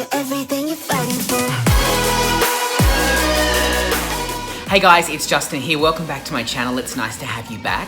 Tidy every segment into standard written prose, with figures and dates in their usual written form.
you're everything you're fighting for. Hey guys, it's Justin here. Welcome back to my channel. It's nice to have you back.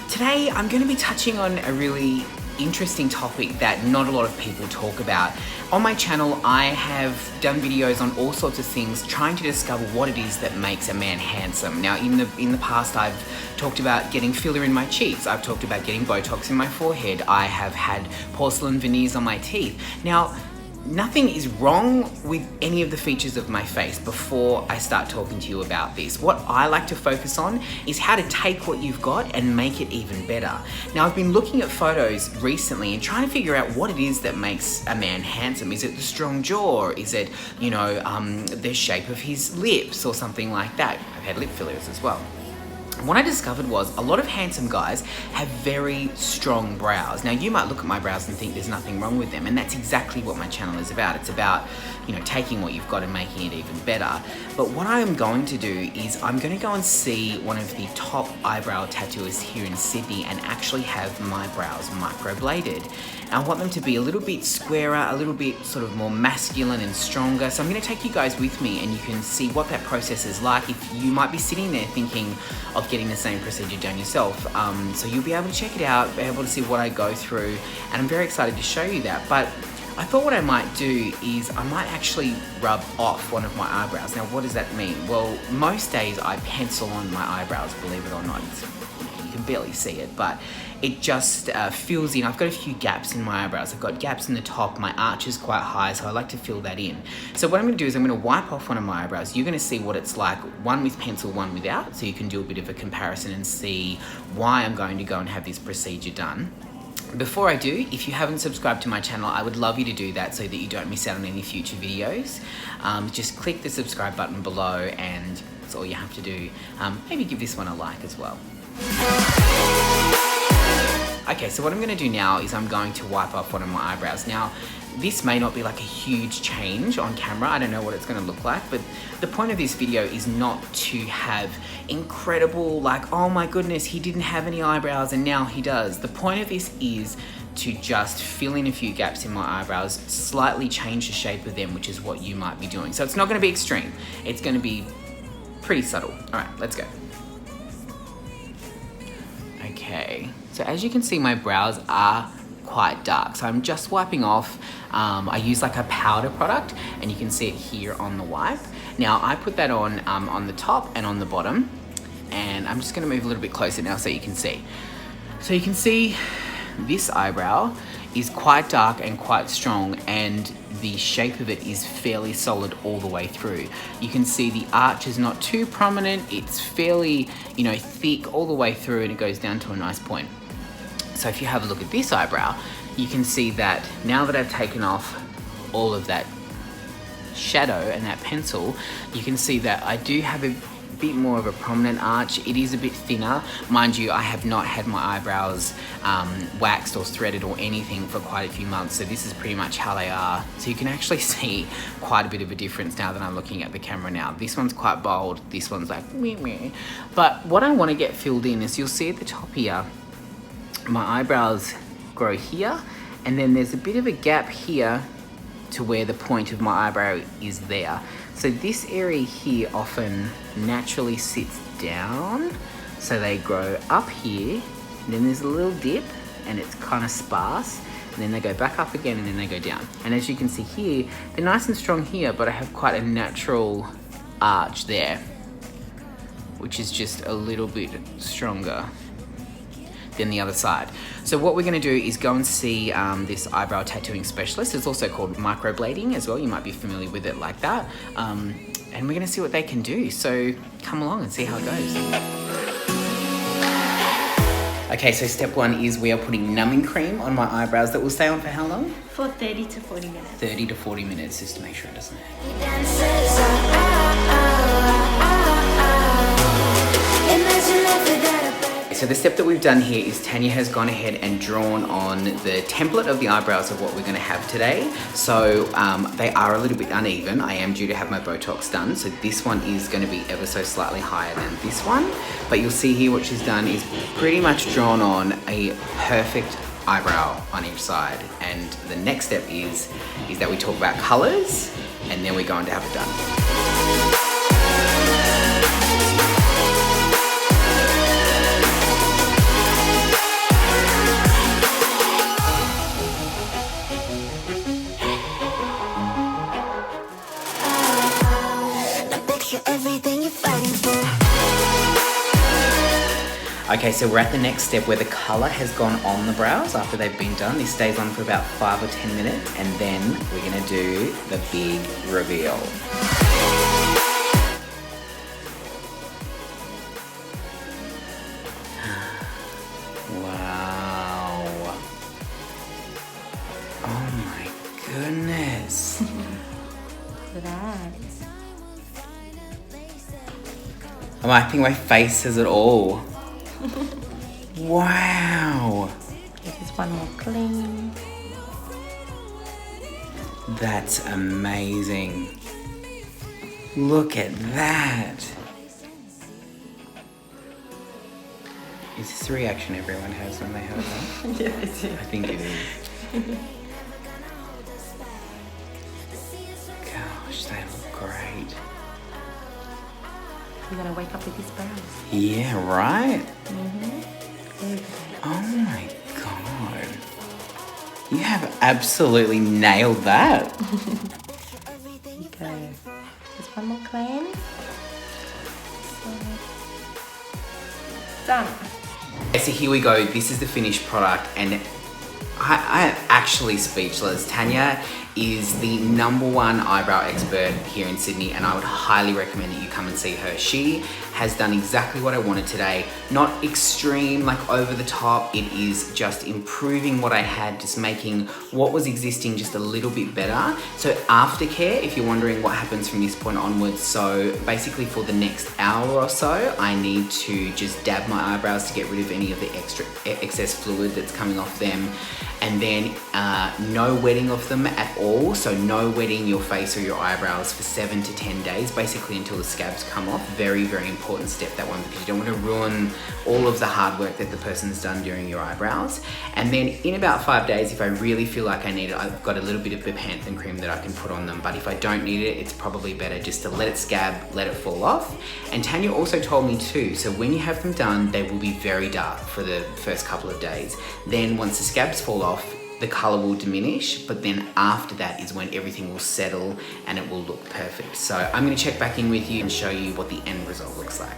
Today I'm going to be touching on a really interesting topic that not a lot of people talk about. On my channel, I have done videos on all sorts of things trying to discover what it is that makes a man handsome. Now, in the past, I've talked about getting filler in my cheeks. I've talked about getting Botox in my forehead. I have had porcelain veneers on my teeth. Now, nothing is wrong with any of the features of my face before I start talking to you about this. What I like to focus on is how to take what you've got and make it even better. Now, I've been looking at photos recently and trying to figure out what it is that makes a man handsome. Is it the strong jaw? Is it, the shape of his lips or something like that? I've had lip fillers as well. What I discovered was a lot of handsome guys have very strong brows. Now, you might look at my brows and think there's nothing wrong with them, and that's exactly what my channel is about. It's about, taking what you've got and making it even better. But what I am going to do is I'm going to go and see one of the top eyebrow tattooists here in Sydney and actually have my brows microbladed. I want them to be a little bit squarer, a little bit sort of more masculine and stronger. So I'm going to take you guys with me and you can see what that process is like. If you might be sitting there thinking of getting the same procedure done yourself. So you'll be able to check it out, be able to see what I go through, and I'm very excited to show you that. But I thought what I might do is I might actually rub off one of my eyebrows. Now, what does that mean? Well, most days I pencil on my eyebrows, believe it or not. You can barely see it, but it just fills in. I've got a few gaps in my eyebrows. I've got gaps in the top. My arch is quite high, so I like to fill that in. So what I'm going to do is I'm going to wipe off one of my eyebrows. You're going to see what it's like, one with pencil, one without, so you can do a bit of a comparison and see why I'm going to go and have this procedure done. Before I do, if you haven't subscribed to my channel, I would love you to do that so that you don't miss out on any future videos. Just click the subscribe button below and that's all you have to do. Maybe give this one a like as well. Okay, so what I'm going to do now is I'm going to wipe off one of my eyebrows. Now, this may not be like a huge change on camera. I don't know what it's going to look like, but the point of this video is not to have incredible, like, oh my goodness, he didn't have any eyebrows and now he does. The point of this is to just fill in a few gaps in my eyebrows, slightly change the shape of them, which is what you might be doing. So it's not going to be extreme. It's going to be pretty subtle. All right, let's go. Okay, so as you can see, my brows are quite dark, so I'm just wiping off. I use like a powder product and you can see it here on the wipe. Now I put that on the top and on the bottom, and I'm just going to move a little bit closer now so you can see. So you can see this eyebrow is quite dark and quite strong, and the shape of it is fairly solid all the way through. You can see the arch is not too prominent. It's fairly, thick all the way through, and it goes down to a nice point. So if you have a look at this eyebrow, you can see that now that I've taken off all of that shadow and that pencil, you can see that I do have a bit more of a prominent arch. It is a bit thinner. Mind you, I have not had my eyebrows waxed or threaded or anything for quite a few months, so this is pretty much how they are. So you can actually see quite a bit of a difference now that I'm looking at the camera now. This one's quite bold, this one's like meh meh. But what I want to get filled in is, you'll see at the top here, my eyebrows grow here, and then there's a bit of a gap here to where the point of my eyebrow is there. So this area here often naturally sits down, so they grow up here, and then there's a little dip and it's kind of sparse, and then they go back up again and then they go down. And as you can see here, they're nice and strong here, but I have quite a natural arch there, which is just a little bit stronger than the other side. So what we're going to do is go and see this eyebrow tattooing specialist. It's also called microblading as well. You might be familiar with it like that. And we're going to see what they can do. So come along and see how it goes. Okay, so step one is we are putting numbing cream on my eyebrows that will stay on for how long? For 30 to 40 minutes. 30 to 40 minutes, just to make sure it doesn't So the step that we've done here is Tanya has gone ahead and drawn on the template of the eyebrows of what we're going to have today. So they are a little bit uneven. I am due to have my Botox done, so this one is going to be ever so slightly higher than this one. But you'll see here what she's done is pretty much drawn on a perfect eyebrow on each side. And the next step is that we talk about colors, and then we go on to have it done. Everything you're fighting for. Okay, so we're at the next step where the color has gone on the brows after they've been done. This stays on for about 5 or 10 minutes, and then we're gonna do the big reveal. Wow. Oh my goodness. Look at that. I think my face says it all. Wow. This is one more clean. That's amazing. Look at that. Is this the reaction everyone has when they have that? Yeah, they do. I think it is. Gosh, they look great. You're gonna wake up with these brows. Yeah, right? Every Oh my god. You have absolutely nailed that. Okay. Just one more clean. Done. So here we go. This is the finished product, and I'm actually speechless. Tanya is the #1 eyebrow expert here in Sydney, and I would highly recommend that you come and see her. She has done exactly what I wanted today. Not extreme, like over the top. It is just improving what I had, just making what was existing just a little bit better. So Aftercare, if you're wondering what happens from this point onwards, so basically for the next hour or so, I need to just dab my eyebrows to get rid of any of the excess fluid that's coming off them. And then no wetting of them at all. So no wetting your face or your eyebrows for 7 to 10 days, basically until the scabs come off. Very, very important step, that one, because you don't want to ruin all of the hard work that the person's done during your eyebrows. And then in about 5 days, if I really feel like I need it, I've got a little bit of bepanthen cream that I can put on them. But if I don't need it, it's probably better just to let it scab, let it fall off. And Tanya also told me too, so when you have them done, they will be very dark for the first couple of days. Then once the scabs fall off, the color will diminish, but then after that is when everything will settle and it will look perfect. So I'm gonna check back in with you and show you what the end result looks like.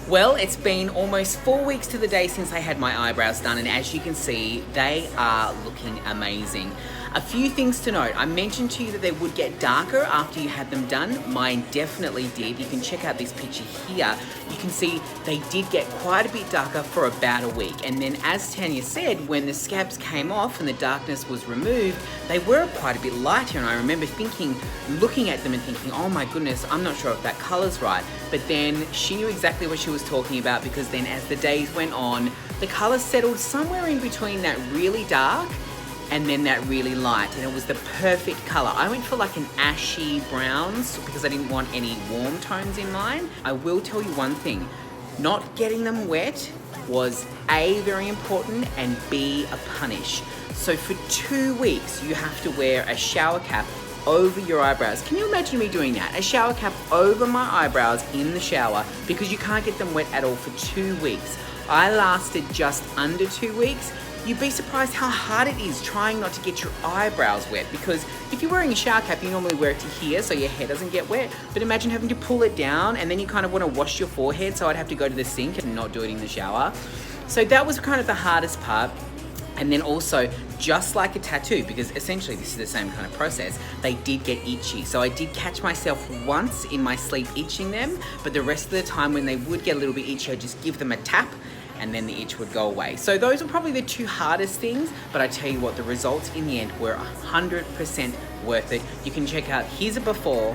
Well, it's been almost 4 weeks to the day since I had my eyebrows done, and as you can see, they are looking amazing. A few things to note. I mentioned to you that they would get darker after you had them done. Mine definitely did. You can check out this picture here. You can see they did get quite a bit darker for about a week. And then as Tanya said, when the scabs came off and the darkness was removed, they were quite a bit lighter. And I remember thinking, looking at them and thinking, oh my goodness, I'm not sure if that color's right. But then she knew exactly what she was talking about, because then as the days went on, the color settled somewhere in between that really dark and then that really light, and it was the perfect color. I went for like an ashy browns because I didn't want any warm tones in mine. I will tell you one thing, not getting them wet was A, very important, and B, a punish. So for 2 weeks, you have to wear a shower cap over your eyebrows. Can you imagine me doing that? A shower cap over my eyebrows in the shower, because you can't get them wet at all for 2 weeks. I lasted just under 2 weeks. You'd be surprised how hard it is trying not to get your eyebrows wet, because if you're wearing a shower cap, you normally wear it to here so your hair doesn't get wet. But imagine having to pull it down and then you kind of want to wash your forehead, so I'd have to go to the sink and not do it in the shower. So that was kind of the hardest part. And then also, just like a tattoo, because essentially this is the same kind of process, they did get itchy. So I did catch myself once in my sleep itching them, but the rest of the time when they would get a little bit itchy, I'd just give them a tap and then the itch would go away. So those were probably the 2 hardest things, but I tell you what, the results in the end were 100% worth it. You can check out, here's a before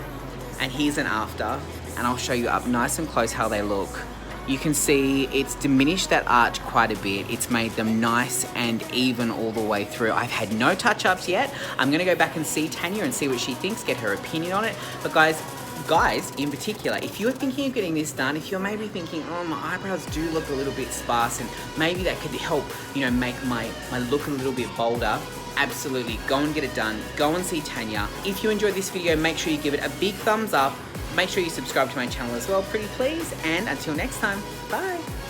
and here's an after, and I'll show you up nice and close how they look. You can see it's diminished that arch quite a bit. It's made them nice and even all the way through. I've had no touch-ups yet. I'm gonna go back and see Tanya and see what she thinks, get her opinion on it. But guys, guys, in particular, if you're thinking of getting this done, if you're maybe thinking, oh, my eyebrows do look a little bit sparse and maybe that could help, make my look a little bit bolder, absolutely, go and get it done. Go and see Tanya. If you enjoyed this video, make sure you give it a big thumbs up. Make sure you subscribe to my channel as well, pretty please. And until next time, bye.